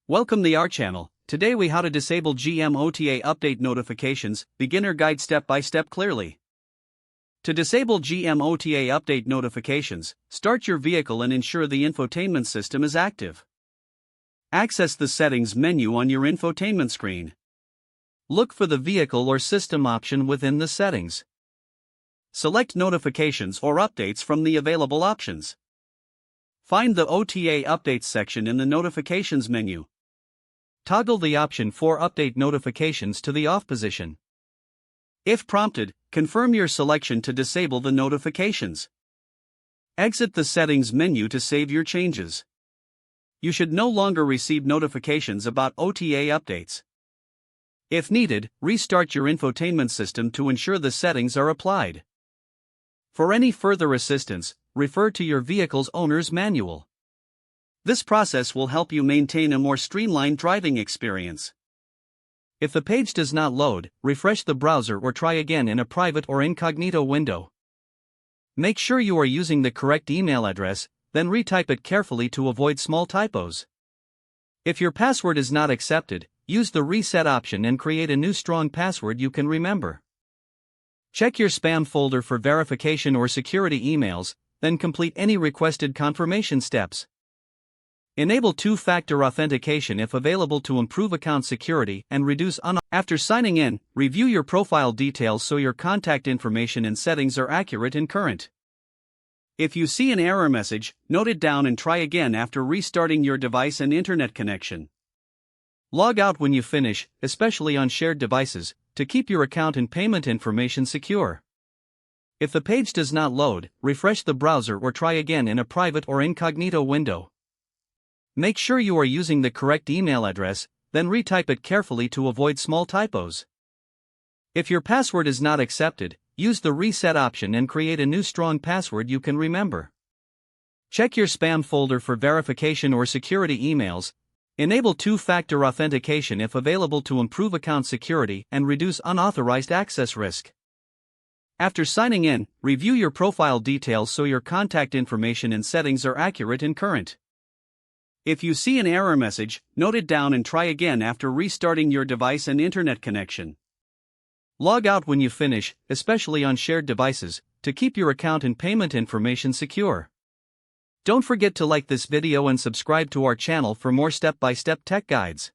Welcome to our channel. Today we how to disable GM OTA update notifications, beginner guide step by step clearly. To disable GM OTA update notifications, start your vehicle and ensure the infotainment system is active. Access the settings menu on your infotainment screen. Look for the vehicle or system option within the settings. Select notifications or updates from the available options. Find the OTA updates section in the notifications menu. Toggle the option for update notifications to the off position. If prompted, confirm your selection to disable the notifications. Exit the settings menu to save your changes. You should no longer receive notifications about OTA updates. If needed, restart your infotainment system to ensure the settings are applied. For any further assistance, refer to your vehicle's owner's manual. This process will help you maintain a more streamlined driving experience. If the page does not load, refresh the browser or try again in a private or incognito window. Make sure you are using the correct email address, then retype it carefully to avoid small typos. If your password is not accepted, use the reset option and create a new strong password you can remember. Check your spam folder for verification or security emails, then complete any requested confirmation steps. Enable two-factor authentication if available to improve account security and reduce After signing in, review your profile details so your contact information and settings are accurate and current. If you see an error message, note it down and try again after restarting your device and internet connection. Log out when you finish, especially on shared devices, to keep your account and payment information secure. If the page does not load, refresh the browser or try again in a private or incognito window. Make sure you are using the correct email address, then retype it carefully to avoid small typos. If your password is not accepted, use the reset option and create a new strong password you can remember. Check your spam folder for verification or security emails. Enable two-factor authentication if available to improve account security and reduce unauthorized access risk. After signing in, review your profile details so your contact information and settings are accurate and current. If you see an error message, note it down and try again after restarting your device and internet connection. Log out when you finish, especially on shared devices, to keep your account and payment information secure. Don't forget to like this video and subscribe to our channel for more step-by-step tech guides.